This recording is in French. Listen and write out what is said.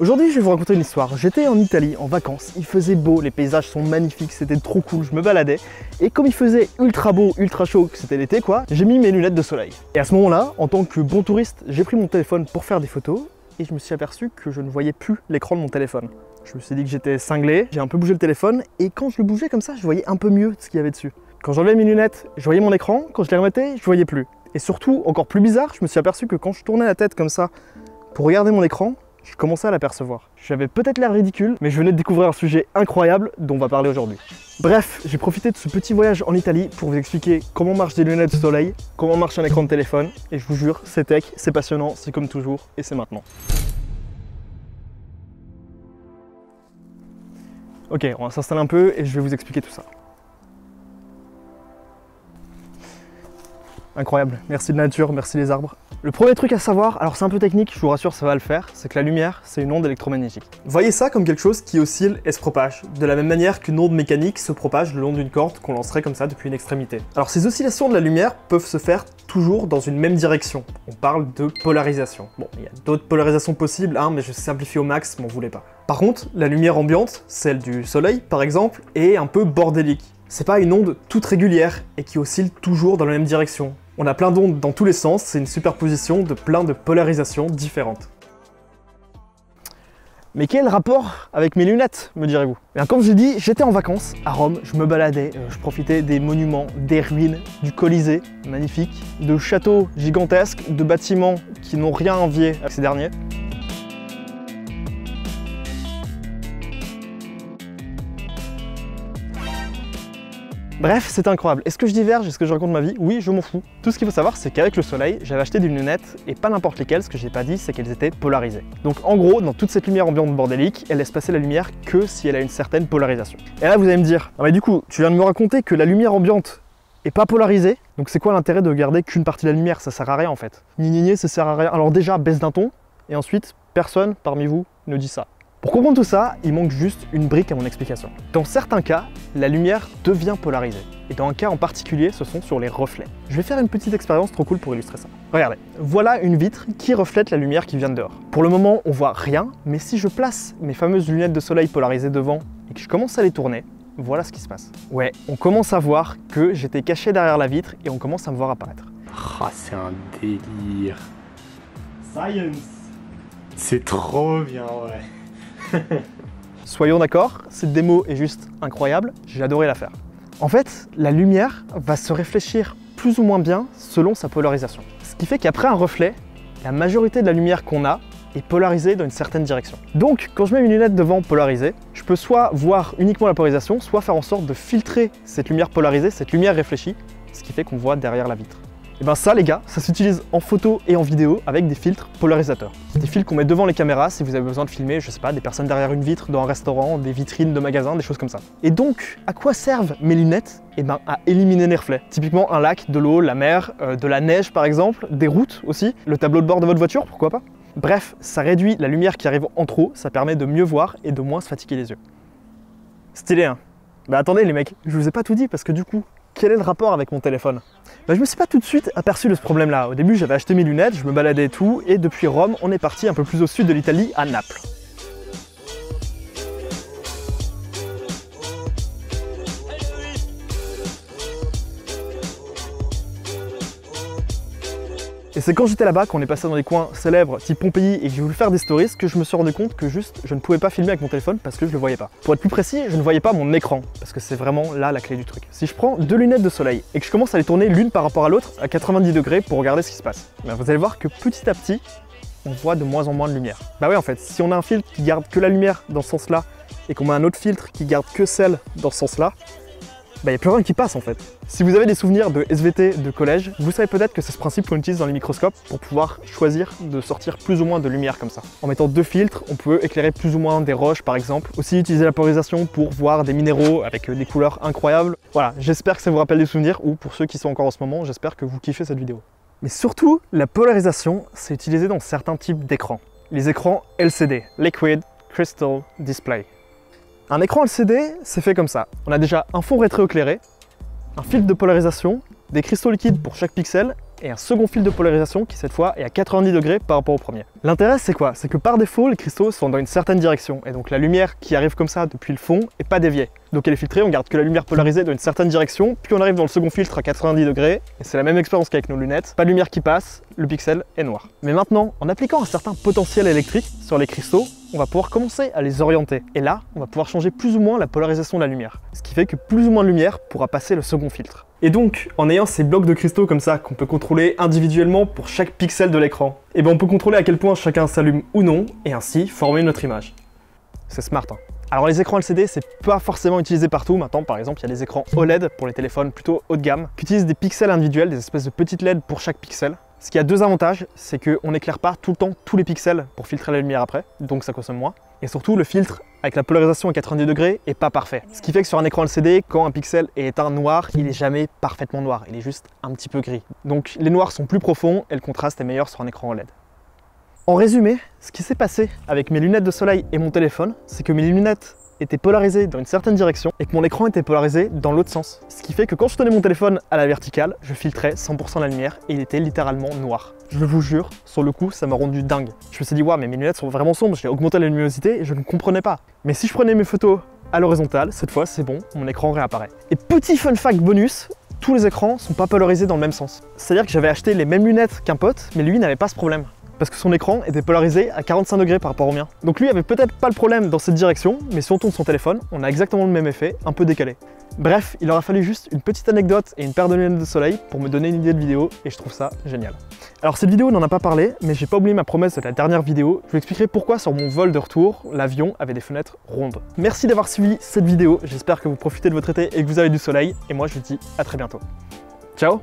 Aujourd'hui, je vais vous raconter une histoire. J'étais en Italie en vacances, il faisait beau, les paysages sont magnifiques, c'était trop cool, je me baladais. Et comme il faisait ultra beau, ultra chaud, que c'était l'été quoi, j'ai mis mes lunettes de soleil. Et à ce moment-là, en tant que bon touriste, j'ai pris mon téléphone pour faire des photos et je me suis aperçu que je ne voyais plus l'écran de mon téléphone. Je me suis dit que j'étais cinglé, j'ai un peu bougé le téléphone et quand je le bougeais comme ça, je voyais un peu mieux ce qu'il y avait dessus. Quand j'enlevais mes lunettes, je voyais mon écran, quand je les remettais, je voyais plus. Et surtout, encore plus bizarre, je me suis aperçu que quand je tournais la tête comme ça pour regarder mon écran, je commençais à l'apercevoir. J'avais peut-être l'air ridicule, mais je venais de découvrir un sujet incroyable dont on va parler aujourd'hui. Bref, j'ai profité de ce petit voyage en Italie pour vous expliquer comment marchent des lunettes de soleil, comment marche un écran de téléphone, et je vous jure, c'est tech, c'est passionnant, c'est comme toujours, et c'est maintenant. Ok, on va s'installer un peu et je vais vous expliquer tout ça. Incroyable, merci de la nature, merci les arbres. Le premier truc à savoir, alors c'est un peu technique, je vous rassure ça va le faire, c'est que la lumière c'est une onde électromagnétique. Voyez ça comme quelque chose qui oscille et se propage, de la même manière qu'une onde mécanique se propage le long d'une corde qu'on lancerait comme ça depuis une extrémité. Alors ces oscillations de la lumière peuvent se faire toujours dans une même direction, on parle de polarisation. Bon, il y a d'autres polarisations possibles, hein, mais je simplifie au max, m'en voulez pas. Par contre, la lumière ambiante, celle du soleil par exemple, est un peu bordélique. C'est pas une onde toute régulière et qui oscille toujours dans la même direction. On a plein d'ondes dans tous les sens, c'est une superposition de plein de polarisations différentes. Mais quel rapport avec mes lunettes, me direz-vous? Bien, comme je l'ai dit, j'étais en vacances à Rome, je me baladais, je profitais des monuments, des ruines, du Colisée, magnifique, de châteaux gigantesques, de bâtiments qui n'ont rien à envier à ces derniers. Bref, c'était incroyable. Est-ce que je diverge? Est-ce que je raconte ma vie? Oui, je m'en fous. Tout ce qu'il faut savoir, c'est qu'avec le soleil, j'avais acheté des lunettes, et pas n'importe lesquelles, ce que j'ai pas dit, c'est qu'elles étaient polarisées. Donc en gros, dans toute cette lumière ambiante bordélique, elle laisse passer la lumière que si elle a une certaine polarisation. Et là, vous allez me dire, ah mais du coup, tu viens de me raconter que la lumière ambiante est pas polarisée, donc c'est quoi l'intérêt de garder qu'une partie de la lumière? Ça sert à rien en fait. Ni, ça sert à rien. Alors déjà, baisse d'un ton, et ensuite, personne parmi vous ne dit ça. Pour comprendre tout ça, il manque juste une brique à mon explication. Dans certains cas, la lumière devient polarisée. Et dans un cas en particulier, ce sont sur les reflets. Je vais faire une petite expérience trop cool pour illustrer ça. Regardez, voilà une vitre qui reflète la lumière qui vient de dehors. Pour le moment, on voit rien, mais si je place mes fameuses lunettes de soleil polarisées devant et que je commence à les tourner, voilà ce qui se passe. Ouais, on commence à voir que j'étais caché derrière la vitre et on commence à me voir apparaître. Ah, c'est un délire. Science. C'est trop bien, ouais. Soyons d'accord, cette démo est juste incroyable, j'ai adoré la faire. En fait, la lumière va se réfléchir plus ou moins bien selon sa polarisation. Ce qui fait qu'après un reflet, la majorité de la lumière qu'on a est polarisée dans une certaine direction. Donc, quand je mets mes lunettes devant polarisées, je peux soit voir uniquement la polarisation, soit faire en sorte de filtrer cette lumière polarisée, cette lumière réfléchie, ce qui fait qu'on voit derrière la vitre. Et bien ça les gars, ça s'utilise en photo et en vidéo avec des filtres polarisateurs. Des filtres qu'on met devant les caméras si vous avez besoin de filmer, je sais pas, des personnes derrière une vitre dans un restaurant, des vitrines de magasins, des choses comme ça. Et donc, à quoi servent mes lunettes? Et ben à éliminer les reflets. Typiquement un lac, de l'eau, la mer, de la neige par exemple, des routes aussi, le tableau de bord de votre voiture, pourquoi pas. Bref, ça réduit la lumière qui arrive en trop, ça permet de mieux voir et de moins se fatiguer les yeux. Stylé hein? Bah attendez les mecs, je vous ai pas tout dit parce que du coup, quel est le rapport avec mon téléphone? Je me suis pas tout de suite aperçu de ce problème là. Au début j'avais acheté mes lunettes, je me baladais et tout, et depuis Rome on est parti un peu plus au sud de l'Italie, à Naples. Et c'est quand j'étais là-bas, qu'on est passé dans des coins célèbres type Pompéi et que j'ai voulu faire des stories, que je me suis rendu compte que juste je ne pouvais pas filmer avec mon téléphone parce que je le voyais pas. Pour être plus précis, je ne voyais pas mon écran parce que c'est vraiment là la clé du truc. Si je prends deux lunettes de soleil et que je commence à les tourner l'une par rapport à l'autre à 90 degrés pour regarder ce qui se passe, vous allez voir que petit à petit, on voit de moins en moins de lumière. Bah ouais en fait, si on a un filtre qui garde que la lumière dans ce sens-là et qu'on met un autre filtre qui garde que celle dans ce sens-là, il n'y a plus rien qui passe en fait. Si vous avez des souvenirs de SVT de collège, vous savez peut-être que c'est ce principe qu'on utilise dans les microscopes pour pouvoir choisir de sortir plus ou moins de lumière comme ça. En mettant deux filtres, on peut éclairer plus ou moins des roches par exemple. Aussi utiliser la polarisation pour voir des minéraux avec des couleurs incroyables. Voilà, j'espère que ça vous rappelle des souvenirs ou pour ceux qui sont encore en ce moment, j'espère que vous kiffez cette vidéo. Mais surtout, la polarisation, c'est utilisé dans certains types d'écrans. Les écrans LCD, Liquid Crystal Display. Un écran LCD, c'est fait comme ça. On a déjà un fond rétroéclairé, un filtre de polarisation, des cristaux liquides pour chaque pixel et un second fil de polarisation qui cette fois est à 90 degrés par rapport au premier. L'intérêt c'est quoi? C'est que par défaut les cristaux sont dans une certaine direction et donc la lumière qui arrive comme ça depuis le fond est pas déviée. Donc elle est filtrée, on garde que la lumière polarisée dans une certaine direction, puis on arrive dans le second filtre à 90 degrés, et c'est la même expérience qu'avec nos lunettes, pas de lumière qui passe, le pixel est noir. Mais maintenant, en appliquant un certain potentiel électrique sur les cristaux, on va pouvoir commencer à les orienter. Et là, on va pouvoir changer plus ou moins la polarisation de la lumière. Ce qui fait que plus ou moins de lumière pourra passer le second filtre. Et donc, en ayant ces blocs de cristaux comme ça, qu'on peut contrôler individuellement pour chaque pixel de l'écran, et ben on peut contrôler à quel point chacun s'allume ou non, et ainsi former notre image. C'est smart, hein. Alors les écrans LCD, c'est pas forcément utilisé partout. Maintenant, par exemple, il y a des écrans OLED pour les téléphones plutôt haut de gamme, qui utilisent des pixels individuels, des espèces de petites LED pour chaque pixel. Ce qui a deux avantages, c'est qu'on n'éclaire pas tout le temps tous les pixels pour filtrer la lumière après, donc ça consomme moins. Et surtout, le filtre avec la polarisation à 90 degrés est pas parfait. Ce qui fait que sur un écran LCD, quand un pixel est éteint noir, il est jamais parfaitement noir, il est juste un petit peu gris. Donc les noirs sont plus profonds et le contraste est meilleur sur un écran OLED. En résumé, ce qui s'est passé avec mes lunettes de soleil et mon téléphone, c'est que mes lunettes étaient polarisées dans une certaine direction et que mon écran était polarisé dans l'autre sens. Ce qui fait que quand je tenais mon téléphone à la verticale, je filtrais 100% la lumière et il était littéralement noir. Je vous jure, sur le coup, ça m'a rendu dingue. Je me suis dit, waouh, mais mes lunettes sont vraiment sombres, j'ai augmenté la luminosité et je ne comprenais pas. Mais si je prenais mes photos à l'horizontale, cette fois, c'est bon, mon écran réapparaît. Et petit fun fact bonus, tous les écrans sont pas polarisés dans le même sens. C'est-à-dire que j'avais acheté les mêmes lunettes qu'un pote, mais lui n'avait pas ce problème. Parce que son écran était polarisé à 45 degrés par rapport au mien. Donc lui avait peut-être pas le problème dans cette direction, mais si on tourne son téléphone, on a exactement le même effet, un peu décalé. Bref, il aura fallu juste une petite anecdote et une paire de lunettes de soleil pour me donner une idée de vidéo, et je trouve ça génial. Alors cette vidéo n'en a pas parlé, mais j'ai pas oublié ma promesse de la dernière vidéo. Je vous expliquerai pourquoi sur mon vol de retour, l'avion avait des fenêtres rondes. Merci d'avoir suivi cette vidéo, j'espère que vous profitez de votre été et que vous avez du soleil, et moi je vous dis à très bientôt. Ciao!